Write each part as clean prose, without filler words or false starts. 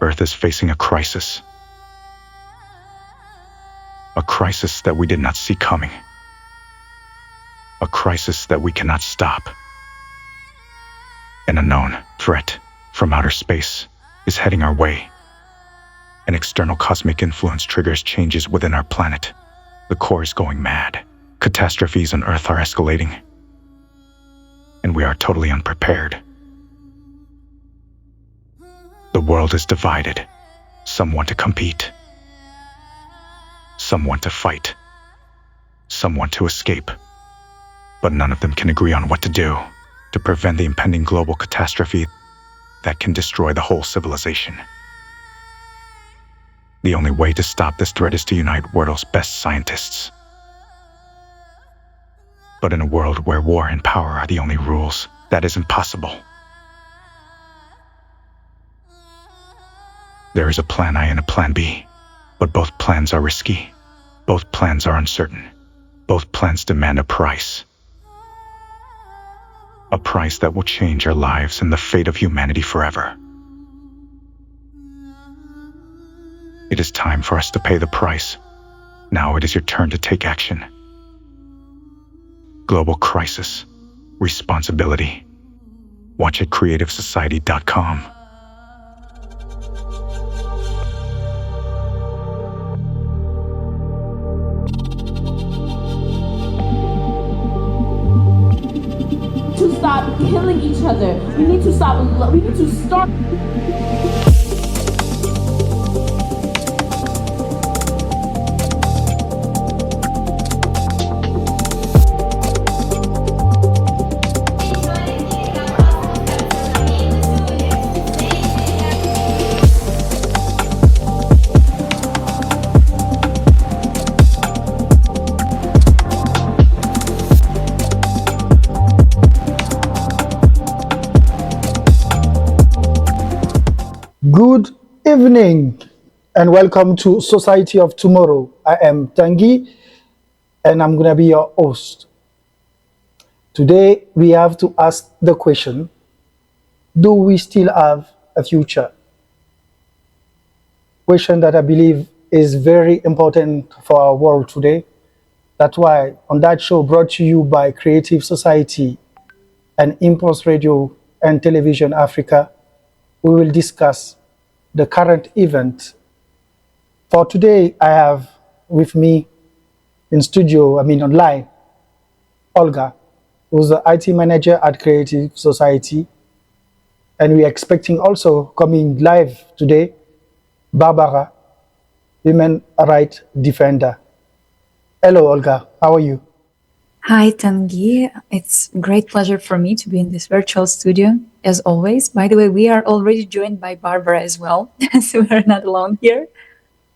Earth is facing a crisis. A crisis that we did not see coming. A crisis that we cannot stop. An unknown threat from outer space is heading our way. An external cosmic influence triggers changes within our planet. The core is going mad. Catastrophes on Earth are escalating. And we are totally unprepared. The world is divided. Some want to compete. Some want to fight. Some want to escape. But none of them can agree on what to do to prevent the impending global catastrophe that can destroy the whole civilization. The only way to stop this threat is to unite world's best scientists. But in a world where war and power are the only rules, that is impossible. There is a plan A and a plan B, but both plans are risky. Both plans are uncertain. Both plans demand a price. A price that will change our lives and the fate of humanity forever. It is time for us to pay the price. Now it is your turn to take action. Global crisis. Responsibility. Watch at creativesociety.com. To stop killing each other. We need to stop. We need to start. Good evening and welcome to Society of Tomorrow. I am Tanguy and I'm going to be your host. Today we have to ask the question, do we still have a future? Question that I believe is very important for our world today. That's why on that show brought to you by Creative Society and Impulse Radio and Television Africa, we will discuss the current event. For today, I have with me in studio, online, Olga, who's the IT manager at Creative Society. And we are expecting also coming live today, Barbara, women rights defender. Hello, Olga, how are you? Hi, Tanguy. It's a great pleasure for me to be in this virtual studio, as always. By the way, we are already joined by Barbara as well, so we're not alone here.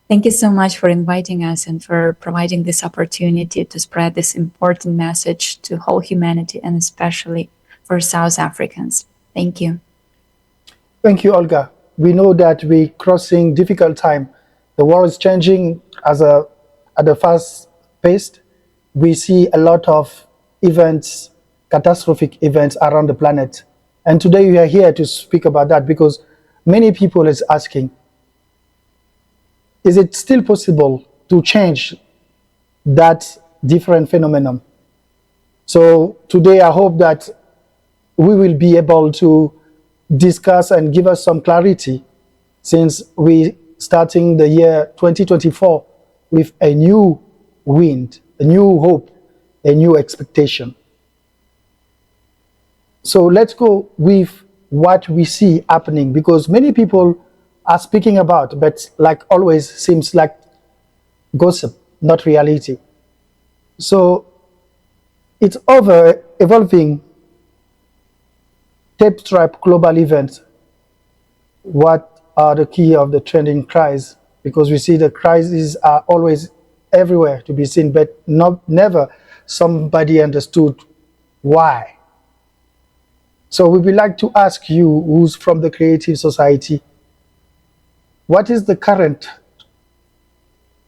Thank you so much for inviting us and for providing this opportunity to spread this important message to whole humanity and especially for South Africans. Thank you. Thank you, Olga. We know that we're crossing difficult time. The world is changing at a fast pace. We see a lot of events, catastrophic events around the planet. And today we are here to speak about that because many people is asking, is it still possible to change that different phenomenon? So today I hope that we will be able to discuss and give us some clarity since we starting the year 2024 with a new wind, a new hope, a new expectation. So let's go with what we see happening because many people are speaking about, but like always seems like gossip, not reality. So it's over evolving tape stripe global event. What are the key of the trending cries? Because we see the crises are always everywhere to be seen, but never somebody understood why. So we would like to ask you, who's from the Creative Society, what is the current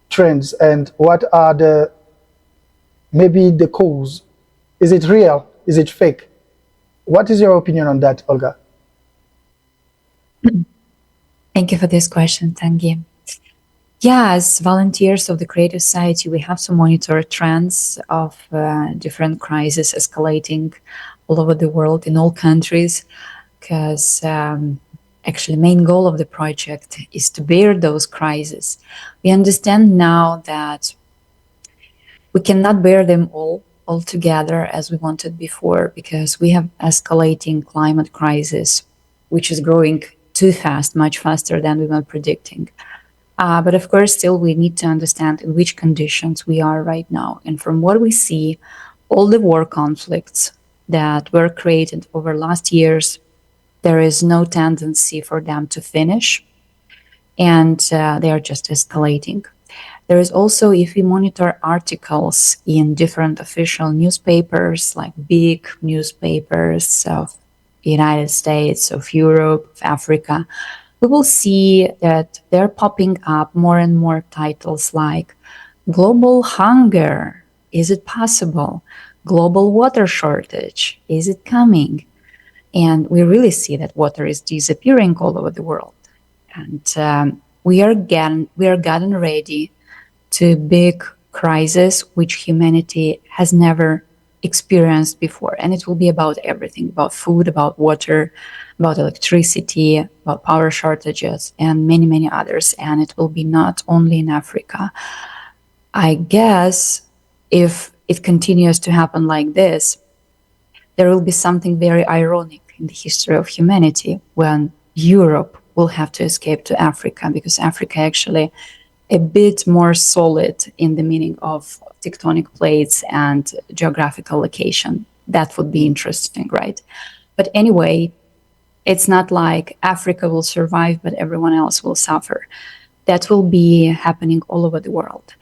trends and what are maybe the cause? Is it real? Is it fake? What is your opinion on that, Olga? Thank you for this question, Tangi. Yeah, as volunteers of the Creative Society, we have to monitor trends of different crises escalating all over the world in all countries, because actually the main goal of the project is to bear those crises. We understand now that we cannot bear them all together as we wanted before, because we have escalating climate crisis, which is growing too fast, much faster than we were predicting. But of course, still we need to understand in which conditions we are right now. And from what we see, all the war conflicts that were created over last years, there is no tendency for them to finish, and they are just escalating. There is also, if we monitor articles in different official newspapers, like big newspapers of the United States, of Europe, of Africa, we will see that they're popping up more and more titles like global hunger, is it possible? Global water shortage, is it coming? And we really see that water is disappearing all over the world. And we are getting ready to big crisis which humanity has never experienced before. And it will be about everything, about food, about water, about electricity, about power shortages, and many, many others. And it will be not only in Africa. I guess if it continues to happen like this, there will be something very ironic in the history of humanity when Europe will have to escape to Africa, because Africa actually a bit more solid in the meaning of tectonic plates and geographical location. That would be interesting, right? But anyway, it's not like Africa will survive, but everyone else will suffer. That will be happening all over the world.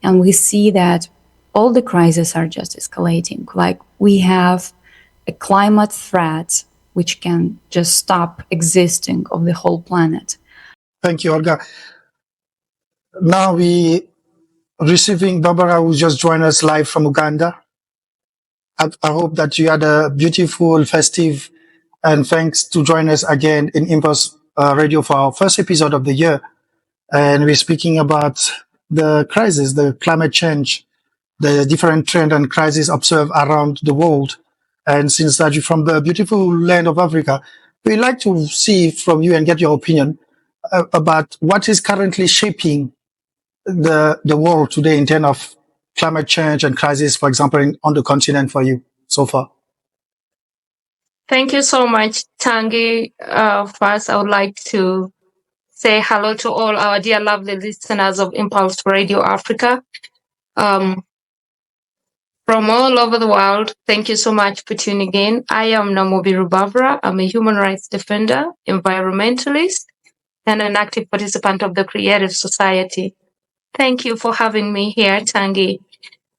And we see that all the crises are just escalating. Like we have a climate threat which can just stop existing of the whole planet. Thank you, Olga. Now we receiving Barbara, who just joined us live from Uganda. I hope that you had a beautiful, festive, and thanks to join us again in Impulse Radio for our first episode of the year. And we're speaking about the crisis, the climate change, the different trend and crises observed around the world. And since that you're from the beautiful land of Africa, we'd like to see from you and get your opinion about what is currently shaping the world today in terms of climate change and crisis, for example, on the continent for you so far. Thank you so much, Tangi. First, I would like to say hello to all our dear lovely listeners of Impulse Radio Africa. From all over the world, thank you so much for tuning in. I am Namubiru Barbara. I'm a human rights defender, environmentalist, and an active participant of the Creative Society. Thank you for having me here, Tangi.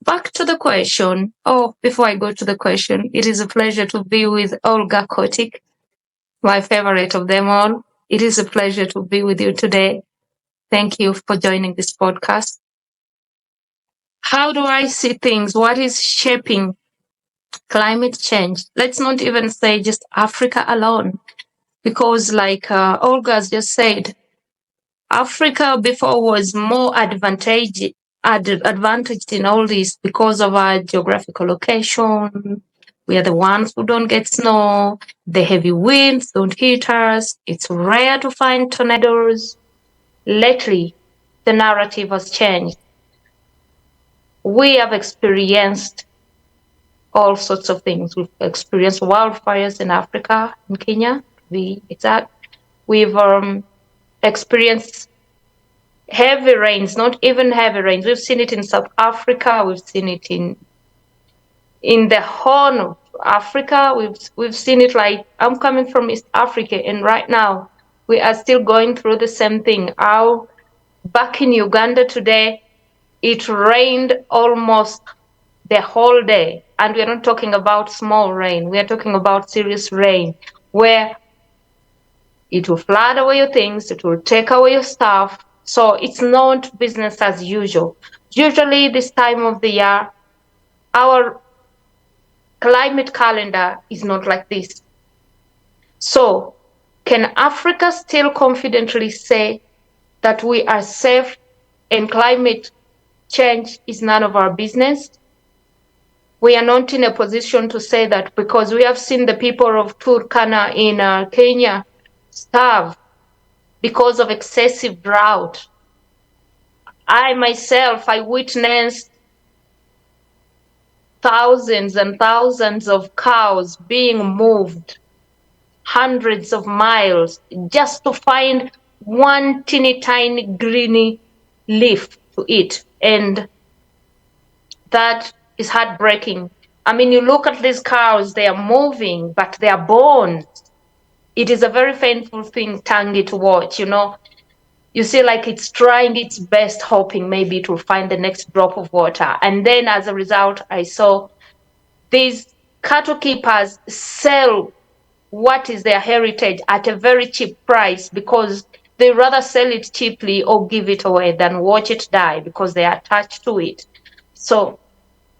Back to the question. Before I go to the question, it is a pleasure to be with Olga Kotik, my favorite of them all. It is a pleasure to be with you today. Thank you for joining this podcast. How do I see things? What is shaping climate change? Let's not even say just Africa alone, because like Olga's just said, Africa before was more advantaged in all this because of our geographical location. We are the ones who don't get snow. The heavy winds don't hit us. It's rare to find tornadoes. Lately, the narrative has changed. We have experienced all sorts of things. We've experienced wildfires in Africa, in Kenya, to be exact. We've experienced heavy rains, not even heavy rains. We've seen it in South Africa. We've seen it in the Horn of Africa. We've seen it. Like, I'm coming from East Africa, and right now we are still going through the same thing. Back in Uganda today, it rained almost the whole day. And we're not talking about small rain. We are talking about serious rain, where it will flood away your things, it will take away your stuff. So it's not business as usual. Usually this time of the year, our climate calendar is not like this. So Can Africa still confidently say that we are safe and climate change is none of our business? We are not in a position to say that because we have seen the people of Turkana in Kenya starve because of excessive drought. I myself, I witnessed thousands and thousands of cows being moved hundreds of miles just to find one teeny tiny greeny leaf to eat. And that is heartbreaking. I mean, you look at these cows, they are moving, but their bones, it is a very painful thing, Tangi, to watch, you know. You see, like it's trying its best, hoping maybe it will find the next drop of water. And then as a result, I saw these cattle keepers sell what is their heritage at a very cheap price because they rather sell it cheaply or give it away than watch it die because they are attached to it. So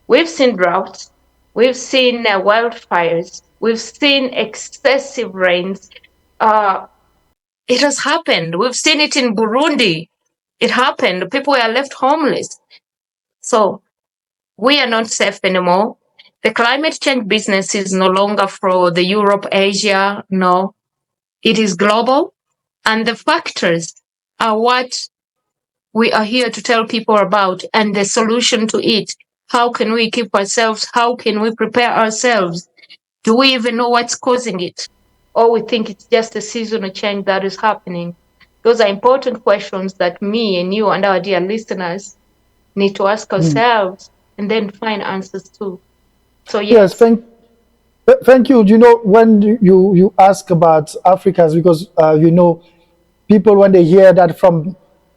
we've seen droughts, we've seen wildfires, we've seen excessive rains. It has happened. We've seen it in Burundi. It happened. People were left homeless. So we are not safe anymore. The climate change business is no longer for the Europe, Asia. No, it is global. And the factors are what we are here to tell people about and the solution to it. How can we keep ourselves? How can we prepare ourselves? Do we even know what's causing it? Or we think it's just a seasonal change that is happening? Those are important questions that me and you and our dear listeners need to ask ourselves and then find answers to. So Yes, yes. thank you. You know, when you ask about Africans, because people when they hear that from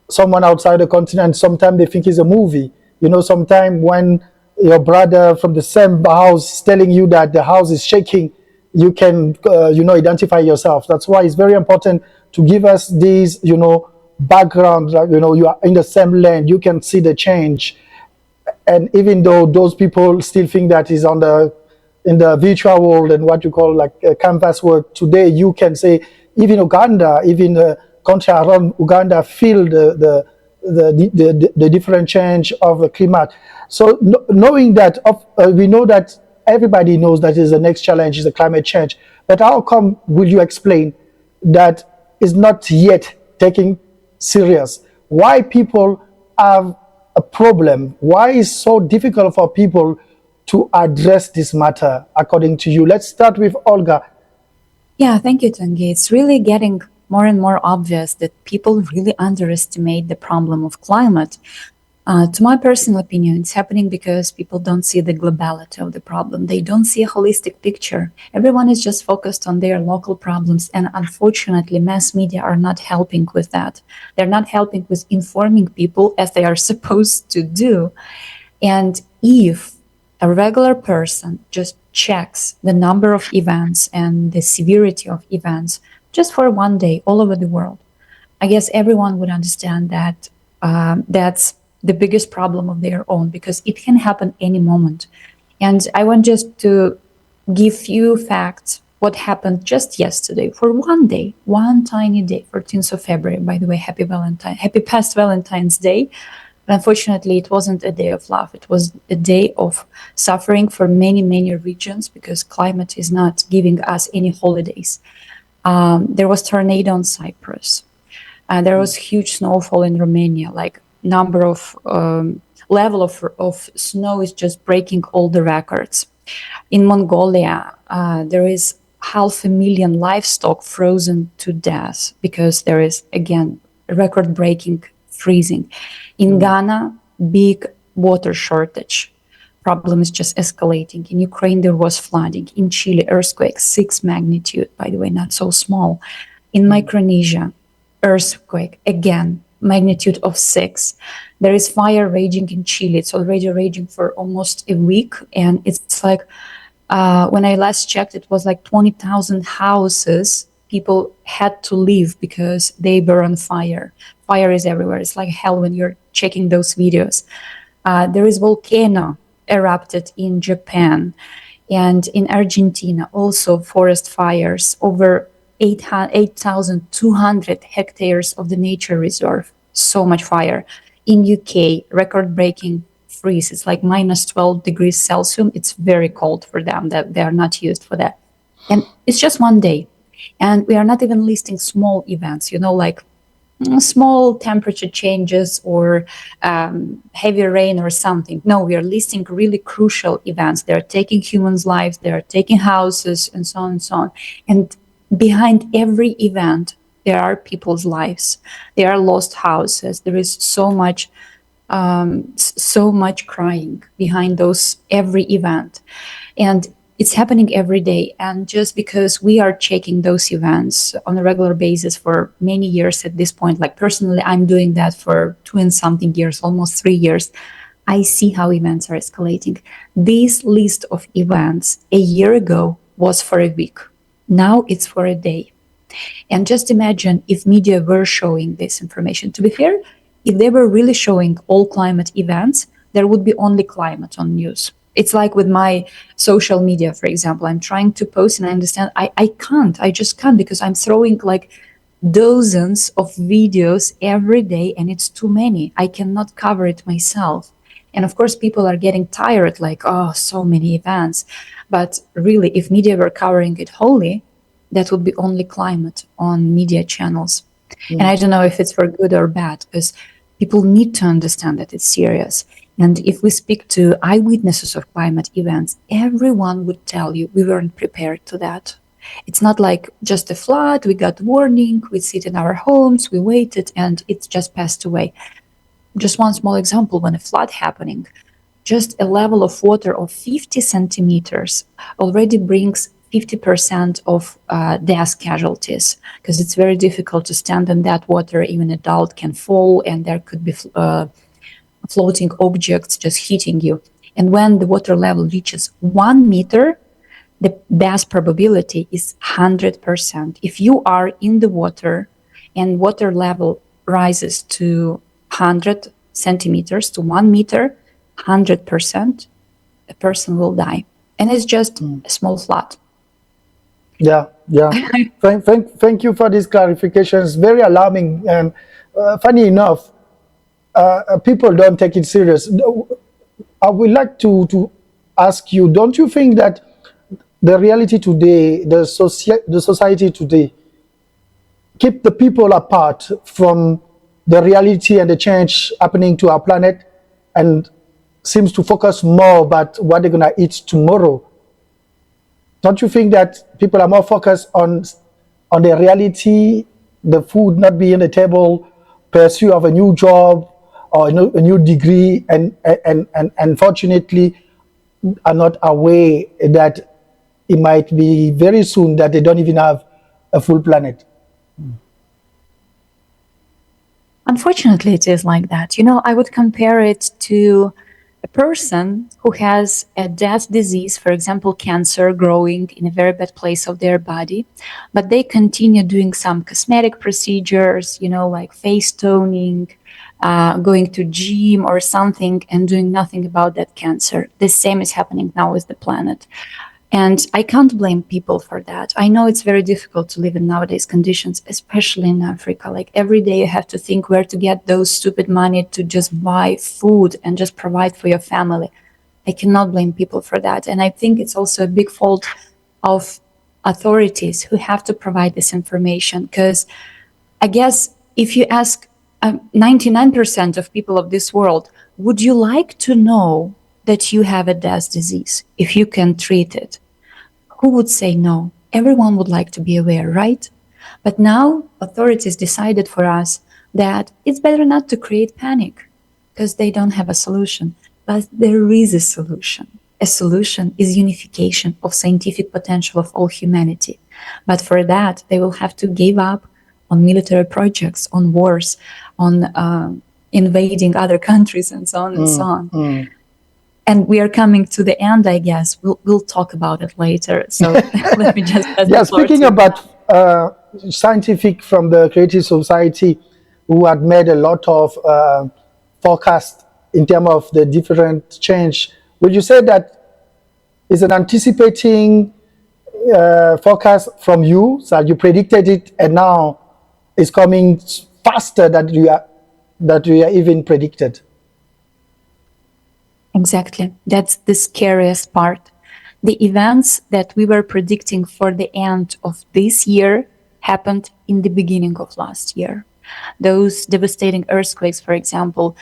someone outside the continent, sometimes they think it's a movie. You know, sometimes when your brother from the same house is telling you that the house is shaking, you can identify yourself. That's why it's very important to give us these background. You are in the same land, you can see the change. And even though those people still think that is on the in the virtual world and what you call like canvas work, today you can say even Uganda, even the country around Uganda feel the different change of the climate. So knowing that we know that everybody knows that is the next challenge is the climate change, but how come will you explain that is not yet taking serious? Why people have a problem? Why is so difficult for people to address this matter, according to you? Let's start with Olga. Yeah, thank you, Tangi. It's really getting more and more obvious that people really underestimate the problem of climate. To my personal opinion, it's happening because people don't see the globality of the problem. They don't see a holistic picture. Everyone is just focused on their local problems. And unfortunately, mass media are not helping with that. They're not helping with informing people as they are supposed to do. And if a regular person just checks the number of events and the severity of events just for one day all over the world, I guess everyone would understand that that's the biggest problem of their own, because it can happen any moment. And I want just to give few facts what happened just yesterday for one day, one tiny day, 14th of February. By the way, happy past Valentine's Day. But unfortunately, it wasn't a day of love. It was a day of suffering for many, many regions because climate is not giving us any holidays. There was tornado in Cyprus. There was huge snowfall in Romania, like number of level of snow is just breaking all the records. In Mongolia, there is 500,000 livestock frozen to death because there is, again, record-breaking freezing. In Ghana, big water shortage. Problem is just escalating. In Ukraine, there was flooding. In Chile, earthquake, 6 magnitude, by the way, not so small. In Micronesia, earthquake, again, magnitude of 6. There is fire raging in Chile. It's already raging for almost a week. And it's like, when I last checked, it was like 20,000 houses people had to leave because they were on fire. Fire is everywhere. It's like hell when you're checking those videos. There is volcano erupted in Japan. And in Argentina, also forest fires. Over 8,200 hectares of the nature reserve. So much fire. In UK, record-breaking freeze. It's like minus 12 degrees Celsius. It's very cold for them. That they are not used for that. And it's just one day. And we are not even listing small events, like small temperature changes or heavy rain or something. No, we are listing really crucial events. They're taking humans' lives, they're taking houses, and so on and so on. And behind every event, there are people's lives. There are lost houses. There is so much crying behind those every event. And it's happening every day. And just because we are checking those events on a regular basis for many years at this point, like personally, I'm doing that for 2 and something years, almost 3 years, I see how events are escalating. This list of events a year ago was for a week. Now it's for a day. And just imagine if media were showing this information. To be fair, if they were really showing all climate events, there would be only climate on news. It's like with my social media, for example. I'm trying to post and I understand I just can't because I'm throwing like dozens of videos every day and it's too many. I cannot cover it myself. And of course, people are getting tired, like, oh, so many events. But really, if media were covering it wholly, that would be only climate on media channels. And I don't know if it's for good or bad, because people need to understand that it's serious. And if we speak to eyewitnesses of climate events, everyone would tell you we weren't prepared to that. It's not like just a flood, we got warning, we sit in our homes, we waited, and it just passed away. Just one small example, when a flood happening, just a level of water of 50 centimeters already brings 50% of death casualties, because it's very difficult to stand in that water. Even an adult can fall, and there could be floating objects just hitting you. And when the water level reaches 1 meter, the death probability is 100%. If you are in the water and water level rises to 100 centimeters to 1 meter, 100%, a person will die. And it's just a small flood. Yeah. Thank you for these clarifications. Very alarming. And funny enough, people don't take it serious. I would like to ask you, don't you think that the reality today, the society today, keep the people apart from the reality and the change happening to our planet, and seems to focus more about what they're going to eat tomorrow? Don't you think that people are more focused on the reality, the food not being on the table, pursuit of a new job or a new degree, and unfortunately are not aware that it might be very soon that they don't even have a full planet? Unfortunately, it is like that. I would compare it to a person who has a death disease, for example, cancer growing in a very bad place of their body, but they continue doing some cosmetic procedures, like face toning, going to gym or something, and doing nothing about that cancer. The same is happening now with the planet. And I can't blame people for that. I know it's very difficult to live in nowadays conditions, especially in Africa. Like every day you have to think where to get those stupid money to just buy food and just provide for your family. I cannot blame people for that. And I think it's also a big fault of authorities who have to provide this information. Because I guess if you ask 99% of people of this world, would you like to know that you have a death disease if you can treat it? Who would say no? Everyone would like to be aware, right? But now authorities decided for us that it's better not to create panic because they don't have a solution. But there is a solution. A solution is unification of scientific potential of all humanity. But for that, they will have to give up on military projects, on wars, on invading other countries, and so on and so on. And we are coming to the end, I guess. We'll talk about it later. So let me just pass the floor speaking to about scientific from the Creative Society, who had made a lot of forecasts in terms of the different change, would you say that is an anticipating forecast from you. So you predicted it, and now it's coming faster than you are even predicted. Exactly. That's the scariest part. The events that we were predicting for the end of this year happened in the beginning of last year. Those devastating earthquakes, for example.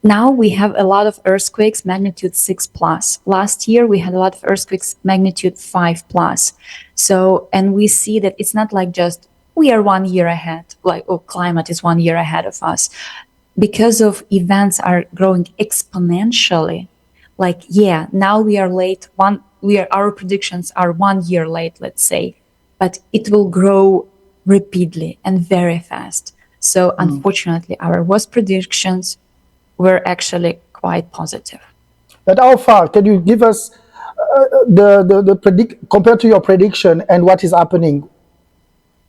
Now we have a lot of earthquakes magnitude 6 plus. Last year we had a lot of earthquakes magnitude 5 plus. So, and we see that it's not like just we are 1 year ahead, like, oh, climate is 1 year ahead of us. Because of events are growing exponentially, like, yeah, now we are late, our predictions are 1 year late, let's say, but it will grow rapidly and very fast. So unfortunately, our worst predictions were actually quite positive. But how far can you give us the predict compared to your prediction and what is happening?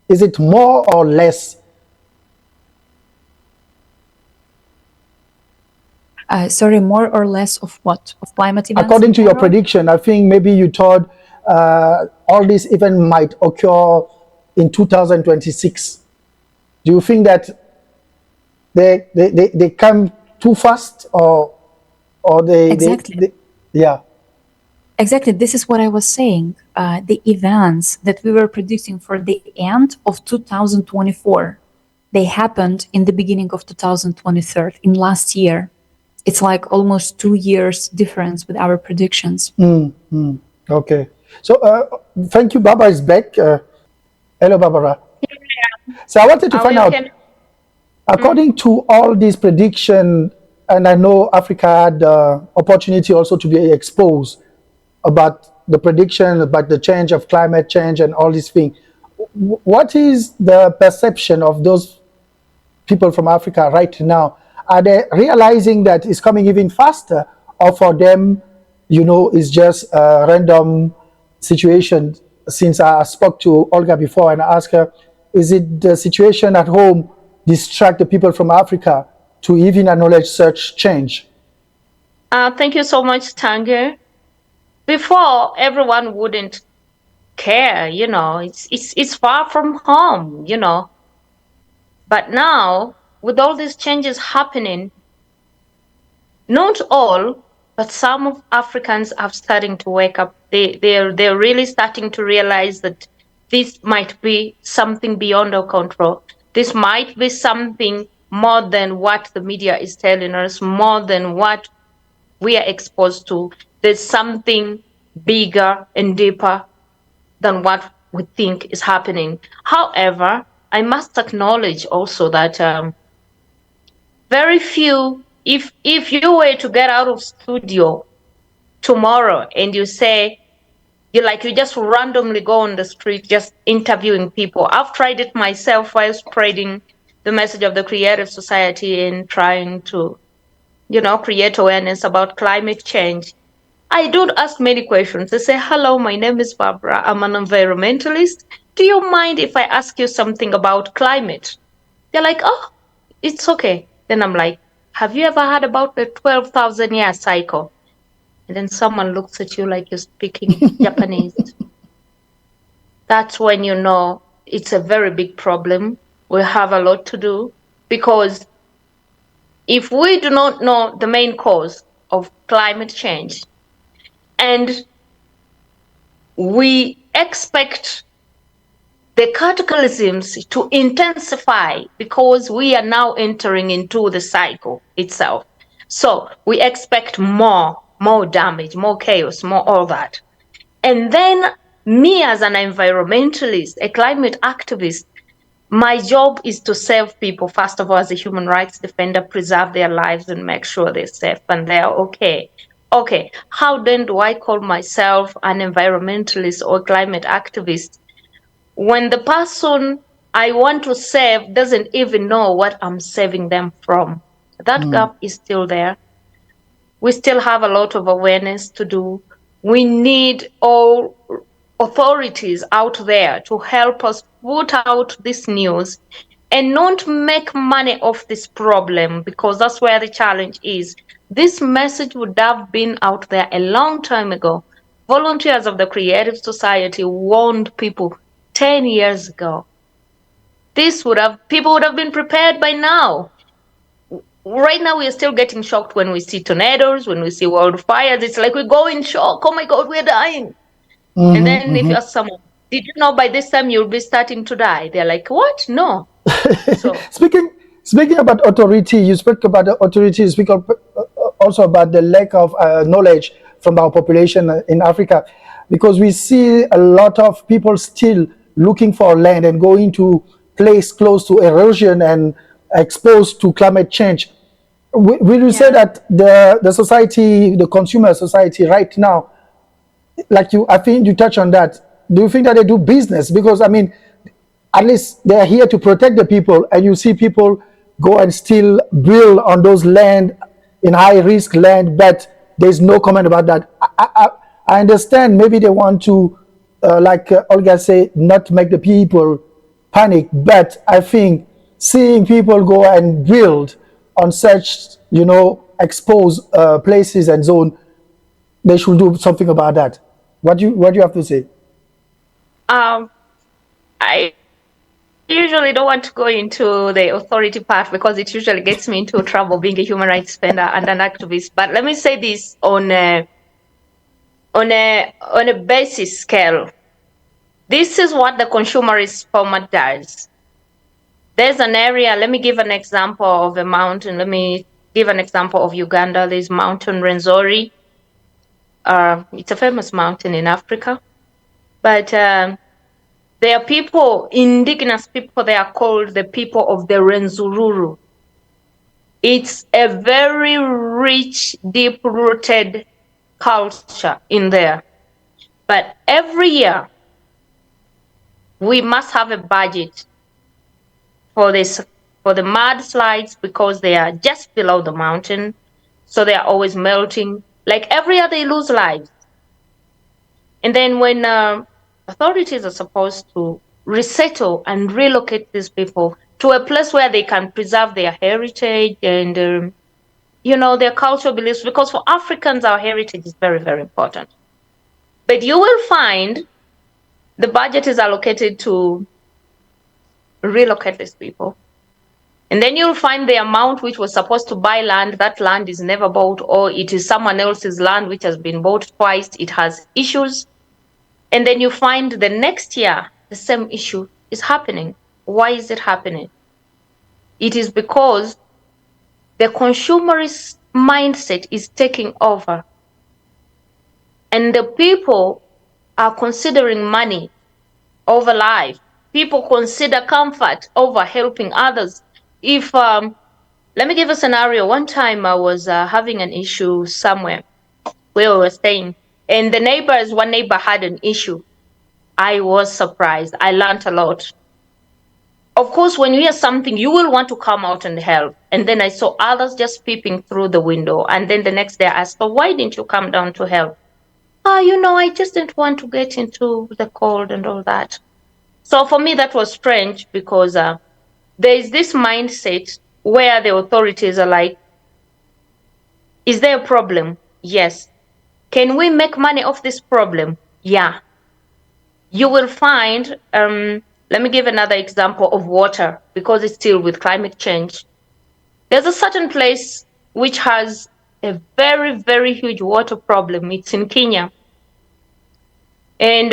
Is it more or less? Sorry, more or less of what? Of climate events? According to your general? prediction, I think maybe you thought all this event might occur in 2026. Do you think that they come too fast, or Exactly. yeah? Exactly. This is what I was saying. The events that we were predicting for the end of 2024, they happened in the beginning of 2023, in last year. It's like almost 2 years difference with our predictions. Okay. So thank you. Barbara is back. Hello, Barbara. So I wanted to find out, according to all these prediction, and I know Africa had the opportunity also to be exposed about the prediction about the change of climate change and all these things. What is the perception of those people from Africa right now? Are they realizing that it's coming even faster, or for them, it's just a random situation? Since I spoke to Olga before and I asked her, is it the situation at home distract the people from Africa to even acknowledge such change? Thank you so much, Tanger. Before, everyone wouldn't care, it's far from home, But now, with all these changes happening, not all, but some of Africans are starting to wake up. They're really starting to realize that this might be something beyond our control. This might be something more than what the media is telling us, more than what we are exposed to. There's something bigger and deeper than what we think is happening. However, I must acknowledge also that very few, if you were to get out of studio tomorrow and you say, you just randomly go on the street just interviewing people. I've tried it myself while spreading the message of the Creative Society and trying to, create awareness about climate change. I do ask many questions. They say, hello, my name is Barbara. I'm an environmentalist. Do you mind if I ask you something about climate? They're like, oh, it's okay. Then I'm like, have you ever heard about the 12,000 year cycle? And then someone looks at you like you're speaking Japanese. That's when you know it's a very big problem. We have a lot to do, because if we do not know the main cause of climate change, and we expect the cataclysms to intensify because we are now entering into the cycle itself. So we expect more damage, more chaos, more all that. And then me as an environmentalist, a climate activist, my job is to save people, first of all, as a human rights defender, preserve their lives and make sure they're safe and they're okay. Okay, how then do I call myself an environmentalist or climate activist when the person I want to save doesn't even know what I'm saving them from? That gap is still there. We still have a lot of awareness to do. We need all authorities out there to help us put out this news and not make money off this problem, because that's where the challenge is. This message would have been out there a long time ago, volunteers of the Creative Society warned people 10 years ago. People would have been prepared by now. Right now, we are still getting shocked when we see tornadoes, when we see wildfires. It's like we go in shock. Oh my God, we're dying. And then if you ask someone, did you know by this time you'll be starting to die? They're like, what? No. So Speaking about authority, you speak about the authority. You speak also about the lack of knowledge from our population in Africa, because we see a lot of people still looking for land and going to place close to erosion and exposed to climate change. Will you say that the society, the consumer society right now, like you, I think you touch on that. Do you think that they do business? Because I mean, at least they are here to protect the people, and you see people go and still build on those land in high risk land, but there's no comment about that. I understand maybe they want to, like Olga say, not make the people panic, but I think seeing people go and build on such, exposed places and zone, they should do something about that. What do you have to say? I usually don't want to go into the authority part because it usually gets me into trouble being a human rights defender and an activist. But let me say this on a basis scale. This is what the consumerist format does. There's an area, let me give an example of a mountain. Let me give an example of Uganda. There's Mountain Rwenzori. It's a famous mountain in Africa. But there are people, indigenous people, they are called the people of the Rwenzururu. It's a very rich, deep-rooted culture in there. But every year, we must have a budget for this, for the mudslides, because they are just below the mountain. So they are always melting. Like every year they lose lives. And then when authorities are supposed to resettle and relocate these people to a place where they can preserve their heritage and, their cultural beliefs, because for Africans, our heritage is very, very important. But you will find the budget is allocated to relocate these people. And then you'll find the amount which was supposed to buy land, that land is never bought, or it is someone else's land which has been bought twice, it has issues. And then you find the next year, the same issue is happening. Why is it happening? It is because the consumerist mindset is taking over. And the people are considering money over life. People consider comfort over helping others. If, let me give a scenario. One time I was having an issue somewhere where we were staying, and one neighbor had an issue. I was surprised. I learned a lot. Of course, when you hear something, you will want to come out and help. And then I saw others just peeping through the window. And then the next day I asked, "So why didn't you come down to help?" I just didn't want to get into the cold and all that. So for me, that was strange, because there is this mindset where the authorities are like, is there a problem? Yes. Can we make money off this problem? Yeah. You will find, let me give another example of water, because it's still with climate change. There's a certain place which has a very, very huge water problem. It's in Kenya. And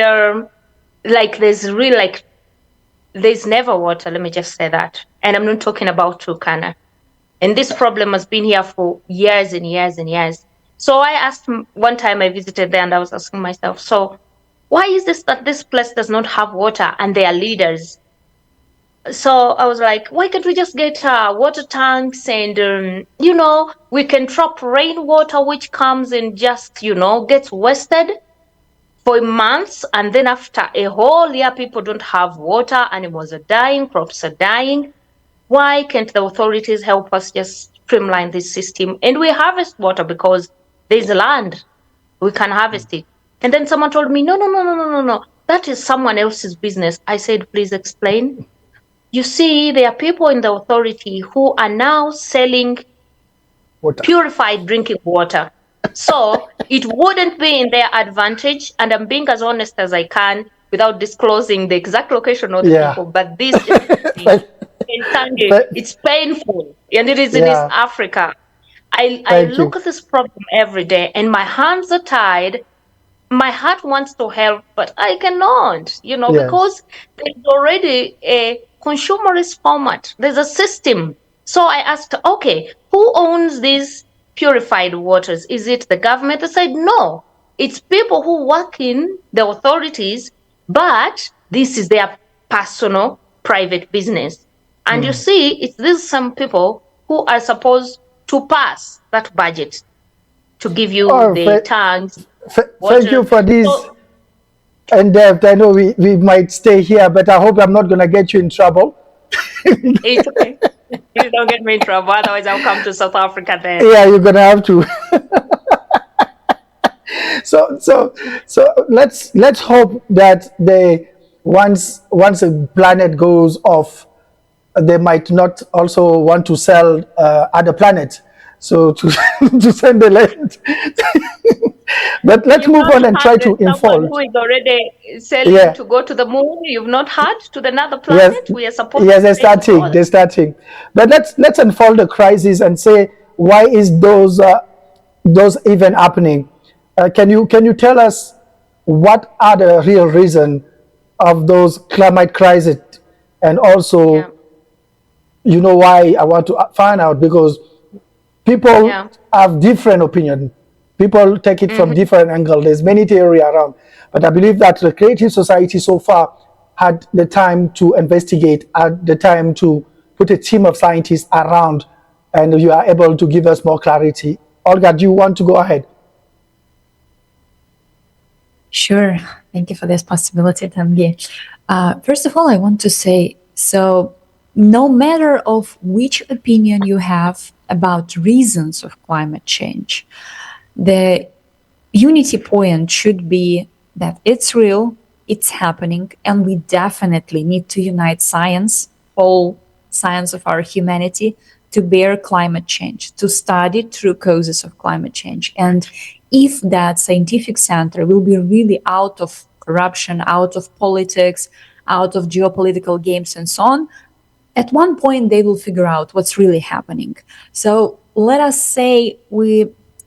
there's never water, let me just say that. And I'm not talking about Turkana. And this problem has been here for years and years and years. So I asked, one time I visited there and I was asking myself, so why is this that this place does not have water and they are leaders? So I was like, why can't we just get water tanks and, we can trap rainwater which comes and just, gets wasted for months. And then after a whole year, people don't have water, animals are dying, crops are dying. Why can't the authorities help us just streamline this system? And we harvest water because there's land. We can harvest it. And then someone told me, no. That is someone else's business. I said, please explain. You see, there are people in the authority who are now selling Water. purified drinking water. So it wouldn't be in their advantage, and I'm being as honest as I can without disclosing the exact location of the Yeah. people, but this Thank- it's painful, and it is in East yeah. Africa. I Thank look you. at this problem every day, and my hands are tied. My heart wants to help, but I cannot, Yes. because there's already a consumerist format. There's a system. So I asked, okay, who owns these purified waters? Is it the government? They said, no, it's people who work in the authorities, but this is their personal private business. And you see, it's these some people who are supposed to pass that budget to give you Oh, the tanks, thank you water. for this So in depth. I know we might stay here, but I hope I'm not going to get you in trouble. it's okay. Please don't get me in trouble. Otherwise, I'll come to South Africa then. Yeah, you're going to have to. So let's hope that they once a planet goes off, they might not also want to sell other planets. So to to send the land. But let's You've move not on and try heard to someone who unfold. is already selling Yeah. to go to the moon. You've not heard to another Yes. planet. We are supposed Yes, to they're stay to go starting. there. They're starting. But let's unfold the crisis and say why is those even happening? Can you tell us what are the real reason of those climate crisis, and Yeah. also why I want to find out, because people Yeah. have different opinion. People take it from Hmm. different angle. There's many theory around, but I believe that the creative society so far had the time to investigate, had the time to put a team of scientists around, and you are able to give us more clarity. Olga, do you want to go ahead? Sure. Thank you for this possibility, Tangi. First of all, I want to say, so no matter of which opinion you have about reasons of climate change, the unity point should be that it's real, it's happening, and we definitely need to unite science, all science of our humanity, to bear climate change, to study true causes of climate change. And if that scientific center will be really out of corruption, out of politics, out of geopolitical games and so on, at one point they will figure out what's really happening. So let us say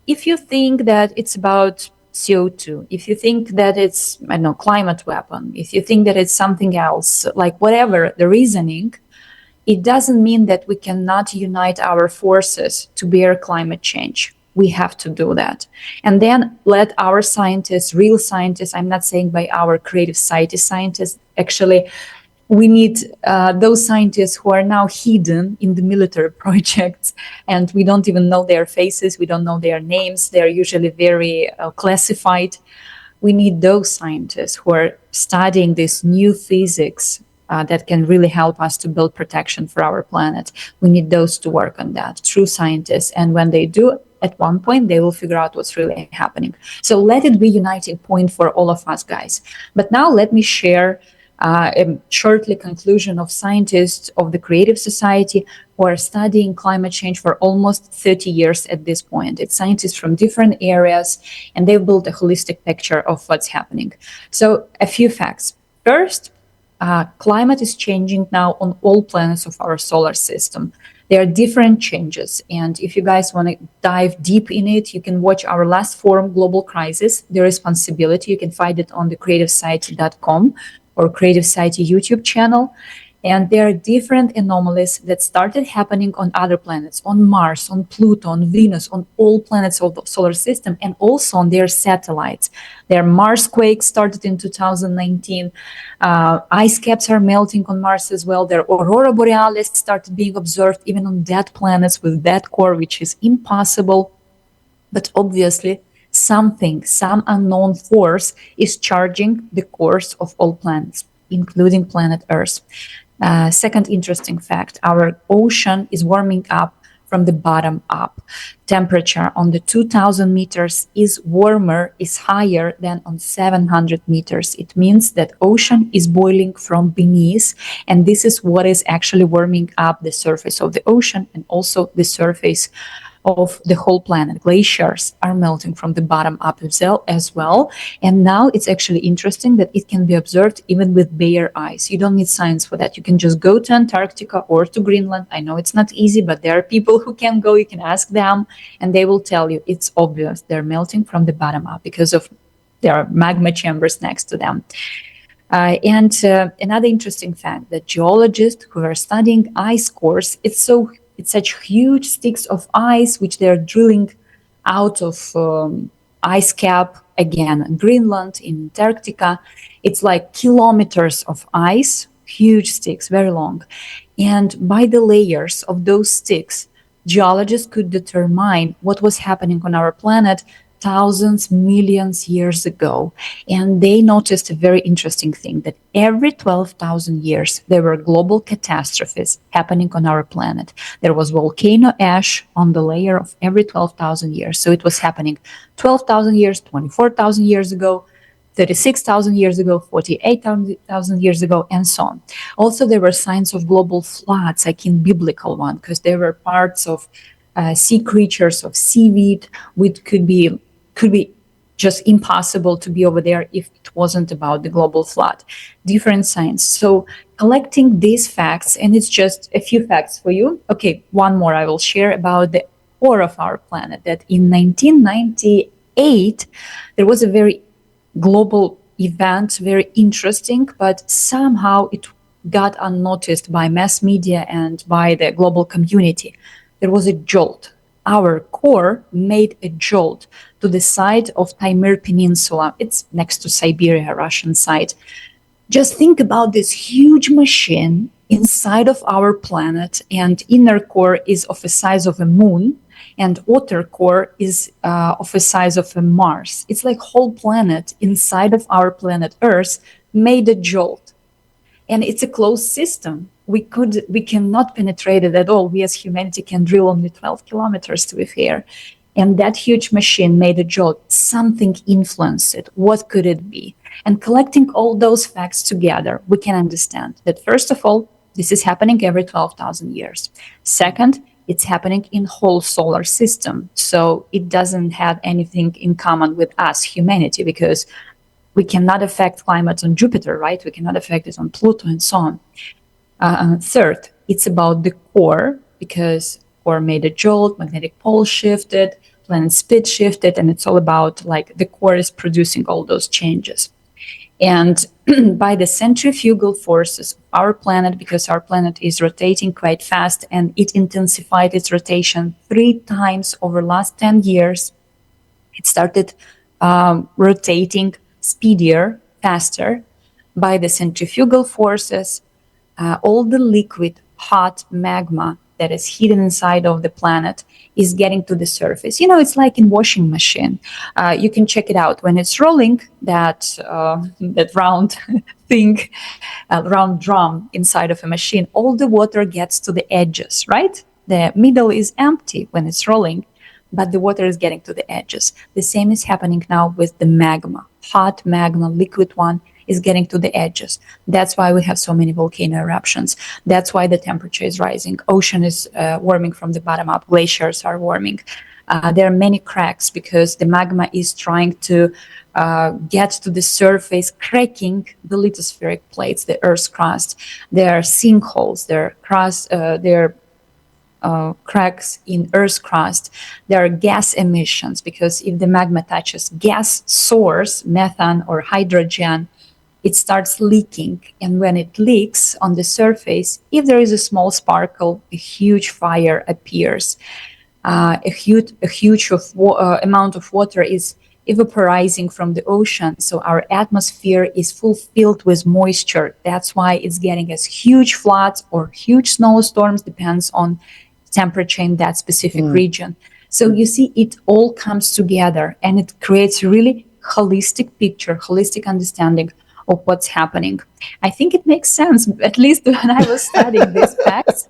if you think that it's about CO2, if you think that it's, I don't know, climate weapon, if you think that it's something else, like whatever the reasoning, it doesn't mean that we cannot unite our forces to bear climate change. We have to do that. And then let our scientists, real scientists, I'm not saying by our creative society scientists, actually, we need those scientists who are now hidden in the military projects, and we don't even know their faces, we don't know their names, they're usually very classified. We need those scientists who are studying this new physics that can really help us to build protection for our planet. We need those to work on that, true scientists. And when they do, at one point, they will figure out what's really happening. So let it be uniting point for all of us, guys. But now let me share a shortly conclusion of scientists of the Creative Society who are studying climate change for almost 30 years at this point. It's scientists from different areas, and they've built a holistic picture of what's happening. So a few facts. First, climate is changing now on all planets of our solar system. There are different changes, and if you guys want to dive deep in it, you can watch our last forum, Global Crisis, The Responsibility. You can find it on the creativesociety.com or Creative Society YouTube channel. And there are different anomalies that started happening on other planets, on Mars, on Pluto, on Venus, on all planets of the solar system, and also on their satellites. Their Mars quake started in 2019. Ice caps are melting on Mars as well. Their aurora borealis started being observed even on dead planets with dead core, which is impossible. But obviously, some unknown force is charging the course of all planets, including planet Earth. Second interesting fact, our ocean is warming up from the bottom up. Temperature on the 2000 meters is higher than on 700 meters. It means that ocean is boiling from beneath, and this is what is actually warming up the surface of the ocean and also the surface of the whole planet. Glaciers are melting from the bottom up as well. And now it's actually interesting that it can be observed even with bare eyes. You don't need science for that. You can just go to Antarctica or to Greenland. I know it's not easy, but there are people who can go. You can ask them, and they will tell you it's obvious. They're melting from the bottom up because of there are magma chambers next to them. And another interesting fact that geologists who are studying ice cores, it's such huge sticks of ice which they're drilling out of ice cap, again in Greenland, in Antarctica. It's like kilometers of ice, huge sticks, very long. And by the layers of those sticks, geologists could determine what was happening on our planet thousands, millions years ago. And they noticed a very interesting thing, that every 12,000 years, there were global catastrophes happening on our planet. There was volcano ash on the layer of every 12,000 years. So it was happening 12,000 years, 24,000 years ago, 36,000 years ago, 48,000 years ago, and so on. Also, there were signs of global floods, like in biblical one, because there were parts of sea creatures, of seaweed, which could be just impossible to be over there if it wasn't about the global flood. Different signs. So collecting these facts, and it's just a few facts for you. Okay, one more I will share about the core of our planet, that in 1998, there was a very global event, very interesting, but somehow it got unnoticed by mass media and by the global community. There was a jolt. Our core made a jolt to the side of Taimyr Peninsula. It's next to Siberia, Russian side. Just think about this huge machine inside of our planet, and inner core is of the size of a moon, and outer core is of the size of a Mars. It's like whole planet inside of our planet Earth made a jolt. And it's a closed system. We cannot penetrate it at all. We as humanity can drill only 12 kilometers to be fair. And that huge machine made a jolt. Something influenced it. What could it be? And collecting all those facts together, we can understand that, first of all, this is happening every 12,000 years. Second, it's happening in whole solar system. So it doesn't have anything in common with us, humanity, because we cannot affect climate on Jupiter, right? We cannot affect it on Pluto and so on. Third, it's about the core, because core made a jolt, magnetic pole shifted, planet speed shifted, and it's all about like the core is producing all those changes. And by the centrifugal forces of our planet, because our planet is rotating quite fast and it intensified its rotation 3 times over the last 10 years, it started rotating speedier, faster. By the centrifugal forces, all the liquid, hot magma that is hidden inside of the planet is getting to the surface. You know, it's like in washing machine. You can check it out when it's rolling, that round thing, round drum inside of a machine. All the water gets to the edges, right? The middle is empty when it's rolling, but the water is getting to the edges. The same is happening now with the magma. Hot magma, liquid one, is getting to the edges. That's why we have so many volcano eruptions. That's why the temperature is rising. Ocean is warming from the bottom up. Glaciers are warming. There are many cracks because the magma is trying to get to the surface, cracking the lithospheric plates, the Earth's crust. There are sinkholes. There are cracks in Earth's crust. There are gas emissions, because if the magma touches gas source, methane or hydrogen, it starts leaking. And when it leaks on the surface, if there is a small sparkle, a huge fire appears. A huge amount of water is evaporizing from the ocean. So our atmosphere is filled with moisture. That's why it's getting as huge floods or huge snowstorms, depends on temperature in that specific region. So you see, it all comes together and it creates a really holistic picture, holistic understanding of what's happening. I think it makes sense, at least when I was studying these facts.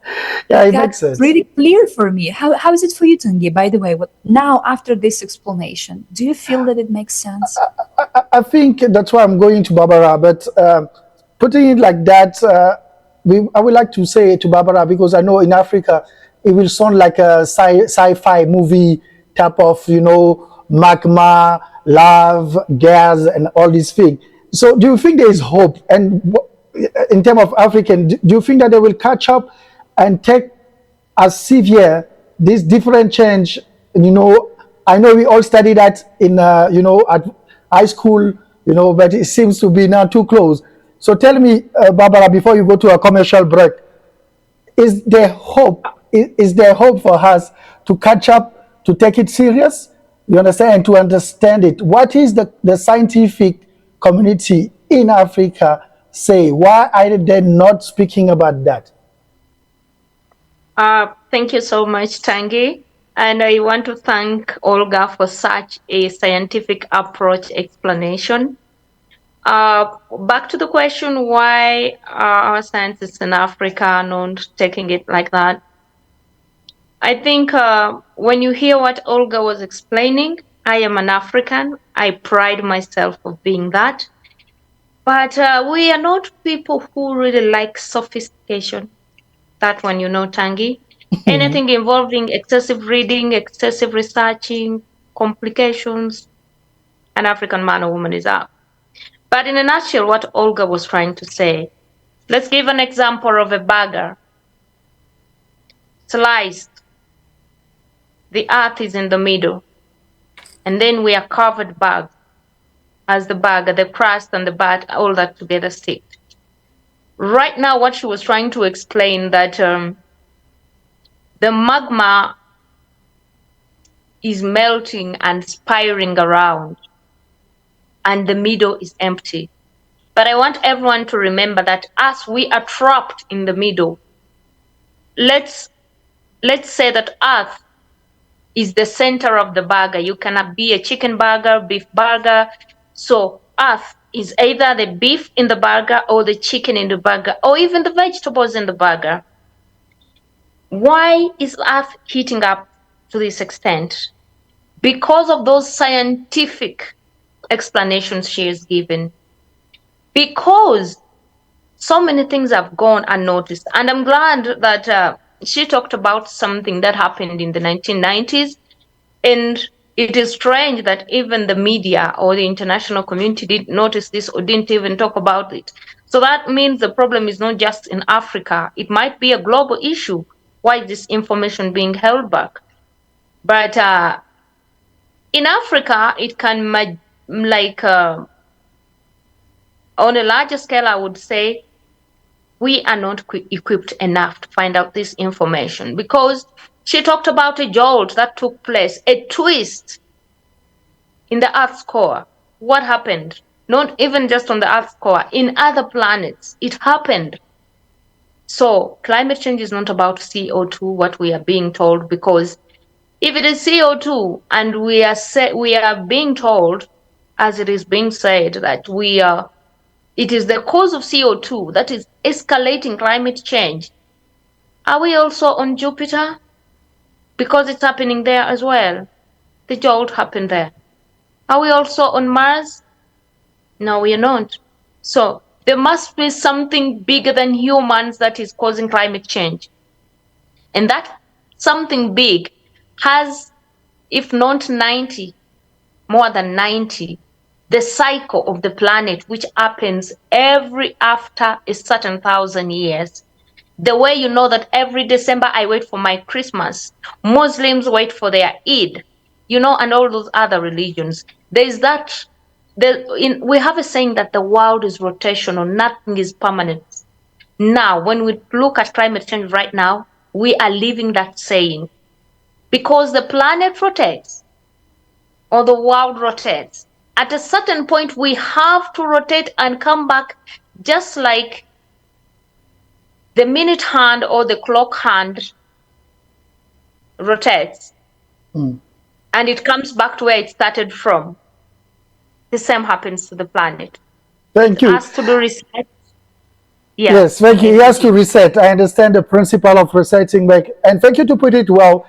Yeah, it got makes sense. really clear for me. How is it for you, Tungi, by the way? Now, after this explanation, do you feel that it makes sense? I think that's why I'm going to Barbara, but putting it like that, I would like to say to Barbara, because I know in Africa, it will sound like a sci-fi movie type of, magma, love, gas, and all these things. So do you think there is hope? And in terms of African, do you think that they will catch up and take as severe this different change? I know we all study that in, at high school, but it seems to be now too close. So tell me, Barbara, before you go to a commercial break, is there hope? Is there hope for us to catch up, to take it serious? You understand? And to understand it. What is the scientific community in Africa say? Why are they not speaking about that? Thank you so much, Tangi. And I want to thank Olga for such a scientific approach explanation. Back to the question why our scientists in Africa are not taking it like that. I think when you hear what Olga was explaining, I am an African. I pride myself of being that. But we are not people who really like sophistication. That one, Tangi. Anything involving excessive reading, excessive researching, complications, an African man or woman is out. But in a nutshell, what Olga was trying to say, let's give an example of a burger. Sliced. The earth is in the middle. And then we are covered bags as the burger, the crust and the bud, all that together stick. Right now, what she was trying to explain that the magma is melting and spiraling around, and the middle is empty. But I want everyone to remember that as we are trapped in the middle, let's say that Earth is the center of the burger. You cannot be a chicken burger, beef burger. So Earth is either the beef in the burger or the chicken in the burger, or even the vegetables in the burger. Why is Earth heating up to this extent? Because of those scientific explanations she has given. Because so many things have gone unnoticed. And I'm glad that she talked about something that happened in the 1990s. And it is strange that even the media or the international community didn't notice this or didn't even talk about it. So that means the problem is not just in Africa. It might be a global issue. Why is this information being held back? But in Africa, it can on a larger scale, I would say we are not equipped enough to find out this information, because she talked about a jolt that took place, a twist in the Earth's core. What happened? Not even just on the Earth's core, in other planets, it happened. So climate change is not about CO2, what we are being told, because if it is CO2 and we are being told, as it is being said, that it is the cause of CO2 that is escalating climate change. Are we also on Jupiter? Because it's happening there as well. The jolt happened there. Are we also on Mars? No, we are not. So there must be something bigger than humans that is causing climate change. And that something big has, if not 90, more than 90, the cycle of the planet, which happens every after a certain 1,000 years. The way you know that every December I wait for my Christmas, Muslims wait for their Eid, and all those other religions. There's that, we have a saying that the world is rotational, nothing is permanent. Now, when we look at climate change right now, we are living that saying. Because the planet rotates, or the world rotates, at a certain point, we have to rotate and come back, just like the minute hand or the clock hand rotates. And it comes back to where it started from. The same happens to the planet. Thank you. It has to do reset. Yeah. Yes, thank you. He has to reset. I understand the principle of resetting back. And thank you to put it well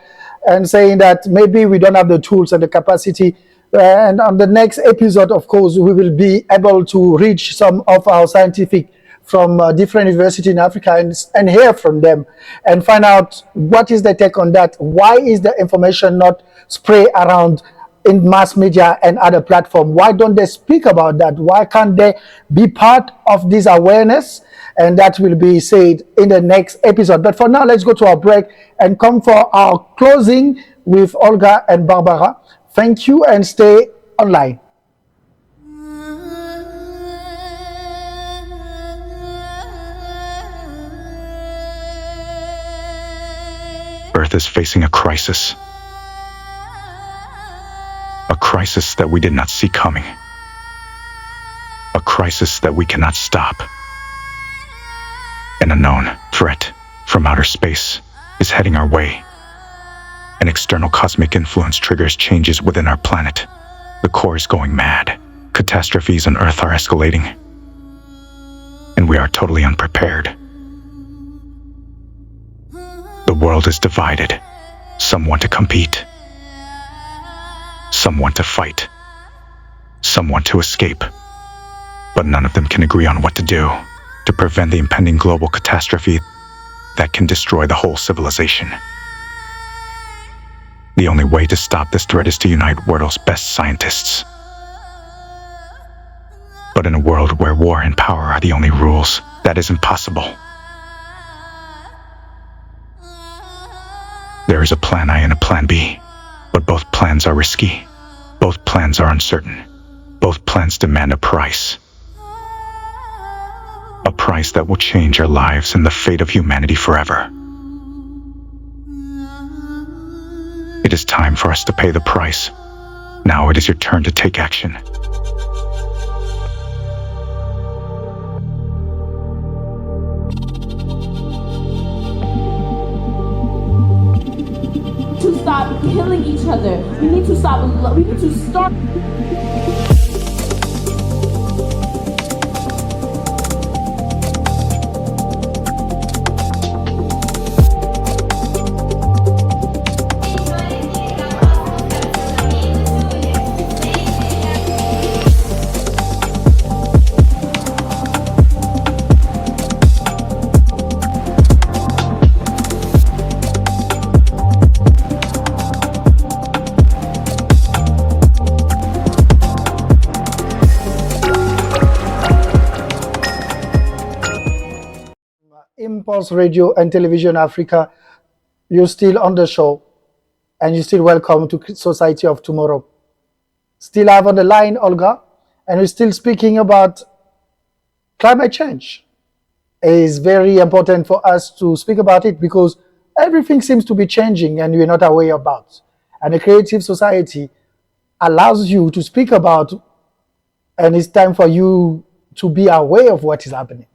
and saying that maybe we don't have the tools and the capacity. And on the next episode, of course, we will be able to reach some of our scientific from different universities in Africa and hear from them and find out what is the take on that. Why is the information not spread around in mass media and other platforms? Why don't they speak about that? Why can't they be part of this awareness? And that will be said in the next episode. But for now, let's go to our break and come for our closing with Olga and Barbara. Thank you and stay online. Earth is facing a crisis. A crisis that we did not see coming. A crisis that we cannot stop. An unknown threat from outer space is heading our way. An external cosmic influence triggers changes within our planet. The core is going mad. Catastrophes on Earth are escalating. And we are totally unprepared. The world is divided. Some want to compete. Some want to fight. Some want to escape. But none of them can agree on what to do to prevent the impending global catastrophe that can destroy the whole civilization. The only way to stop this threat is to unite world's best scientists. But in a world where war and power are the only rules, that is impossible. There is a plan A and a plan B, but both plans are risky. Both plans are uncertain. Both plans demand a price. A price that will change our lives and the fate of humanity forever. It is time for us to pay the price. Now it is your turn to take action. To stop killing each other. We need to stop. We need to start. Impulse Radio and Television Africa, you're still on the show and you're still welcome to Society of Tomorrow. Still have on the line Olga, and we're still speaking about climate change. It is very important for us to speak about it because everything seems to be changing and we're not aware about. And a creative society allows you to speak about, and it's time for you to be aware of what is happening.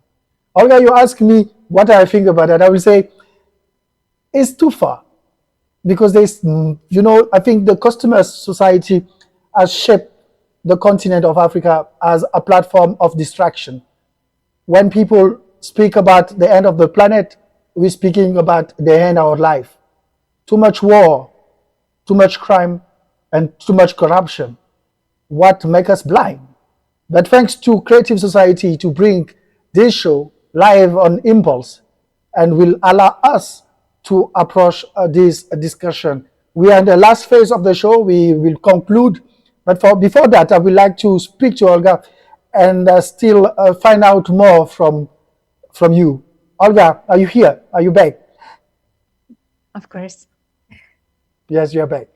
Olga, you ask me what I think about that. I will say it's too far because there's, I think the customer society has shaped the continent of Africa as a platform of distraction. When people speak about the end of the planet, we're speaking about the end of our life. Too much war, too much crime, and too much corruption. What makes us blind? But thanks to Creative Society to bring this show live on Impulse and will allow us to approach this discussion. We are in the last phase of the show. We will conclude. But before that, I would like to speak to Olga and still find out more from you. Olga, are you here? Are you back? Of course. Yes, you're back.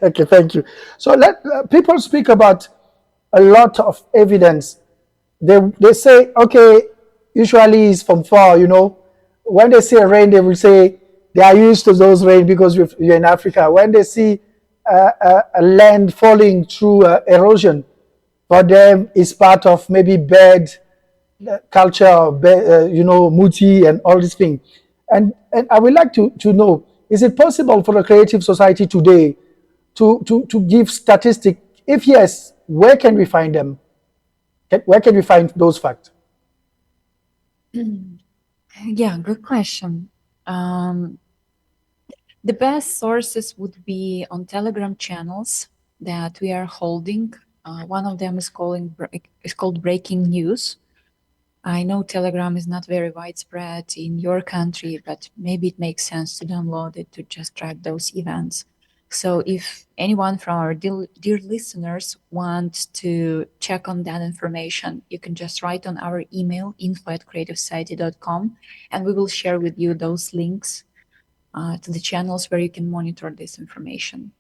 Okay, thank you. So let people speak about a lot of evidence. They say, okay, usually it's from far, When they see rain, they will say they are used to those rain because you're in Africa. When they see a land falling through erosion, for them it's part of maybe bad culture, Muti and all these things. And I would like to know, is it possible for a creative society today to give statistics? If yes, where can we find them? Where can we find those facts? Yeah, good question. The best sources would be on Telegram channels that we are holding. One of them is called Breaking News. I know Telegram is not very widespread in your country, but maybe it makes sense to download it to just track those events. So if anyone from our dear listeners wants to check on that information, you can just write on our email, info@creativesociety.com, and we will share with you those links to the channels where you can monitor this information.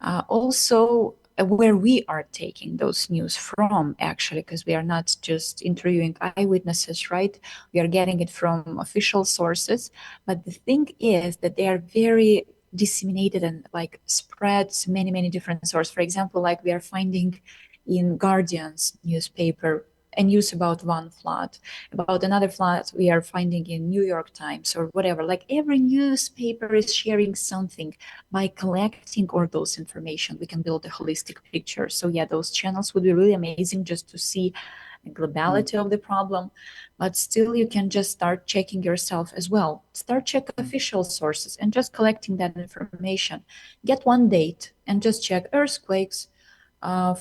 Also, where we are taking those news from, actually, because we are not just interviewing eyewitnesses, right? We are getting it from official sources. But the thing is that they are very disseminated and like spread to many, many different sources. For example, like we are finding in Guardian's newspaper a news about one flood. About another flood we are finding in New York Times or whatever. Like every newspaper is sharing something. By collecting all those information, we can build a holistic picture. So yeah, those channels would be really amazing just to see the globality of the problem. But still, you can just start checking yourself as well. Start check official sources and just collecting that information. Get one date and just check earthquakes,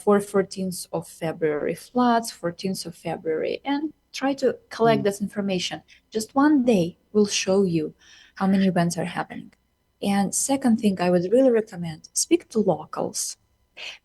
for 14th of February, floods 14th of February, and try to collect this information. Just one day will show you how many events are happening. And second thing I would really recommend, speak to locals,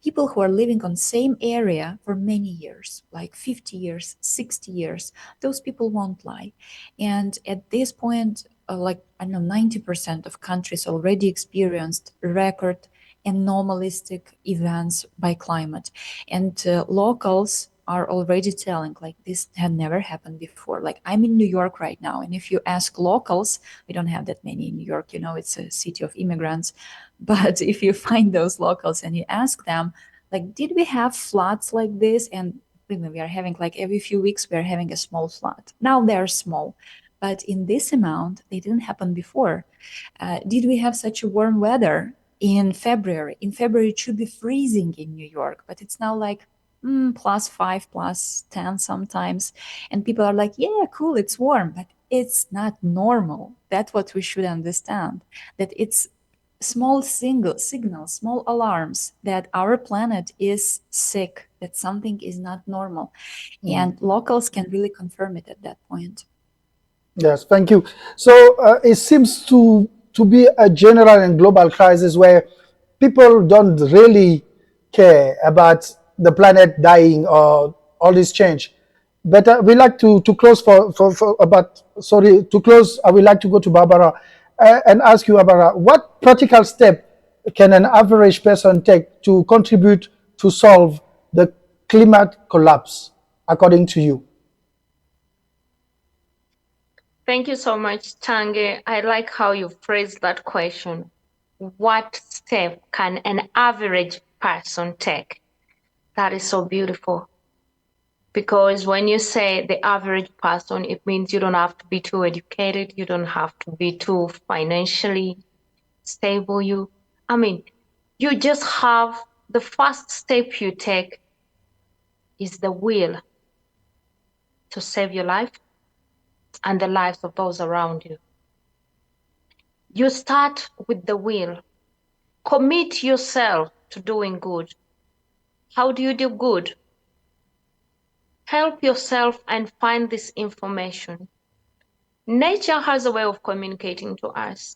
people who are living on same area for many years, like 50 years, 60 years. Those people won't lie. And at this point, like I don't know, 90% of countries already experienced record anomalistic events by climate, and locals are already telling like this had never happened before. Like I'm in New York right now, and if you ask locals, we don't have that many in New York, you know, it's a city of immigrants. But if you find those locals and you ask them, like, did we have floods like this? And we are having like every few weeks, we are having a small flood. Now they are small, but in this amount, they didn't happen before. Did we have such a warm weather in February? In February, it should be freezing in New York, but it's now like +5, +10 sometimes. And people are like, yeah, cool, it's warm, but it's not normal. That's what we should understand, that it's small signals, small alarms that our planet is sick, that something is not normal. And locals can really confirm it at that point. Yes, thank you. So it seems to be a general and global crisis where people don't really care about the planet dying or all this change. But we like to close for about sorry to close. I would like to go to Barbara and ask you, Barbara, what practical step can an average person take to contribute to solve the climate collapse, according to you? Thank you so much, Tange. I like how you phrased that question. What step can an average person take? That is so beautiful. Because when you say the average person, it means you don't have to be too educated, you don't have to be too financially stable. You just have the first step you take is the will to save your life and the lives of those around you. You start with the will. Commit yourself to doing good. How do you do good? Help yourself and find this information. Nature has a way of communicating to us.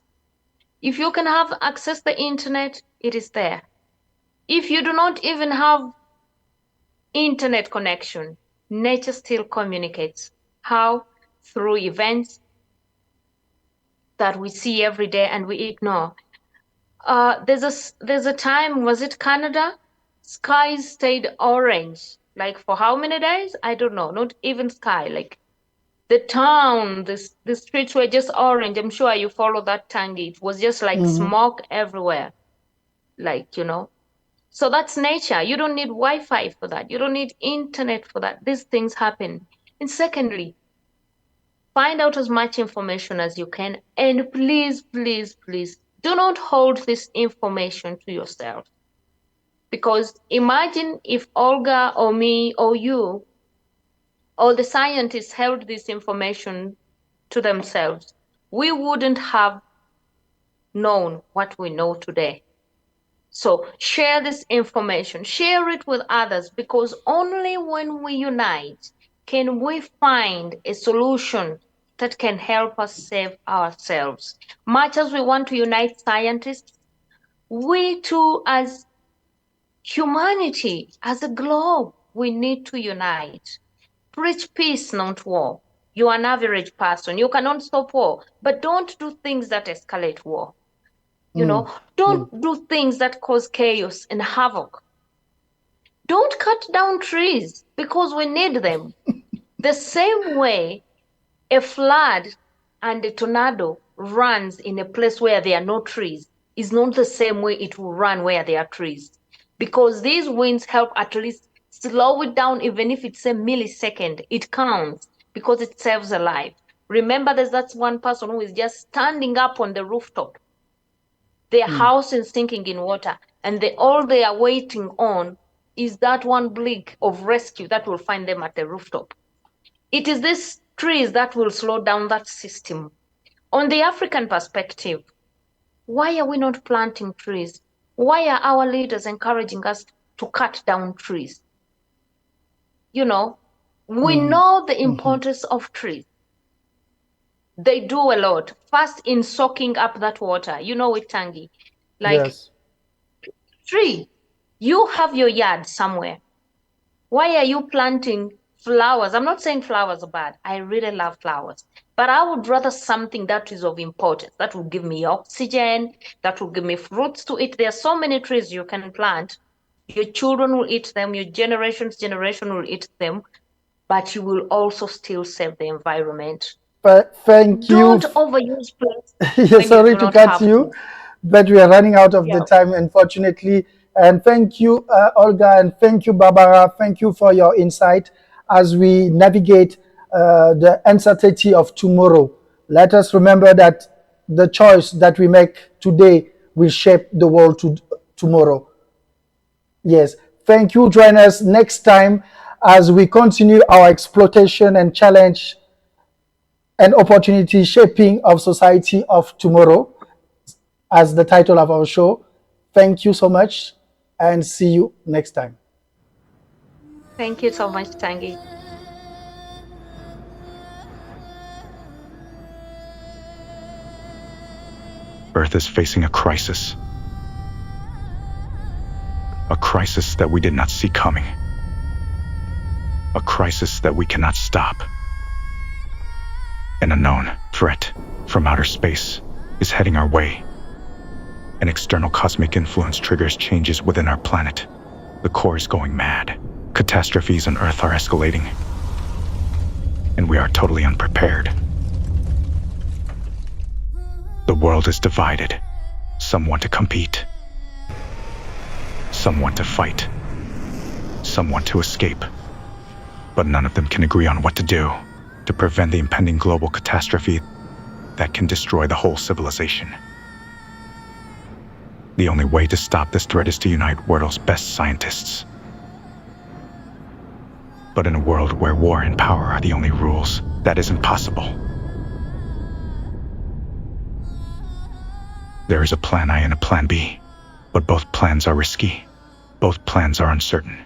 If you can have access to the internet, it is there. If you do not even have internet connection, nature still communicates. How? Through events that we see every day and we ignore. There's a time, was it Canada? Skies stayed orange, like for how many days? I don't know. Not even sky. Like the town, the streets were just orange. I'm sure you follow that, Tangi. It was just like smoke everywhere. Like, So that's nature. You don't need Wi-Fi for that. You don't need internet for that. These things happen. And secondly, find out as much information as you can. And please, please, please, do not hold this information to yourself. Because imagine if Olga or me or you or the scientists held this information to themselves, we wouldn't have known what we know today. So share this information, share it with others, because only when we unite, can we find a solution that can help us save ourselves? Much as we want to unite scientists, we too, as humanity, as a globe, we need to unite. Preach peace, not war. You are an average person. You cannot stop war, but don't do things that escalate war. Don't do things that cause chaos and havoc. Don't cut down trees because we need them. The same way a flood and a tornado runs in a place where there are no trees is not the same way it will run where there are trees. Because these winds help at least slow it down, even if it's a millisecond, it counts because it saves a life. Remember, that's one person who is just standing up on the rooftop. Their house is sinking in water, and all they are waiting on is that one blink of rescue that will find them at the rooftop. It is these trees that will slow down that system. On the African perspective, why are we not planting trees? Why are our leaders encouraging us to cut down trees? We know the importance of trees. They do a lot. First, in soaking up that water. You know it, Tangi. Yes. Tree, you have your yard somewhere. Why are you planting flowers? I'm not saying flowers are bad. I really love flowers. But I would rather something that is of importance, that will give me oxygen, that will give me fruits to eat. There are so many trees you can plant. Your children will eat them, your generation will eat them, but you will also still save the environment. Thank you. Don't overuse plants Yeah, when you sorry do to not cut have you, to. but we are running out of the Yeah. time, unfortunately. And thank you, Olga, and thank you, Barbara. Thank you for your insight as we navigate the uncertainty of tomorrow. Let us remember that the choice that we make today will shape the world tomorrow. Yes. Thank you. Join us next time as we continue our exploitation and challenge and opportunity shaping of society of tomorrow as the title of our show. Thank you so much and see you next time. Thank you so much, Tangi. Earth is facing a crisis. A crisis that we did not see coming. A crisis that we cannot stop. An unknown threat from outer space is heading our way. An external cosmic influence triggers changes within our planet. The core is going mad. Catastrophes on Earth are escalating. And we are totally unprepared. The world is divided. Some want to compete. Some want to fight. Some want to escape. But none of them can agree on what to do to prevent the impending global catastrophe that can destroy the whole civilization. The only way to stop this threat is to unite world's best scientists. But in a world where war and power are the only rules, that isn't possible. There is a plan A and a plan B, but both plans are risky. Both plans are uncertain.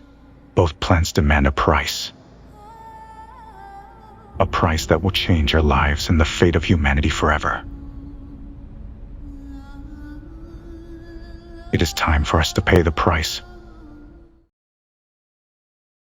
Both plans demand a price. A price that will change our lives and the fate of humanity forever. It is time for us to pay the price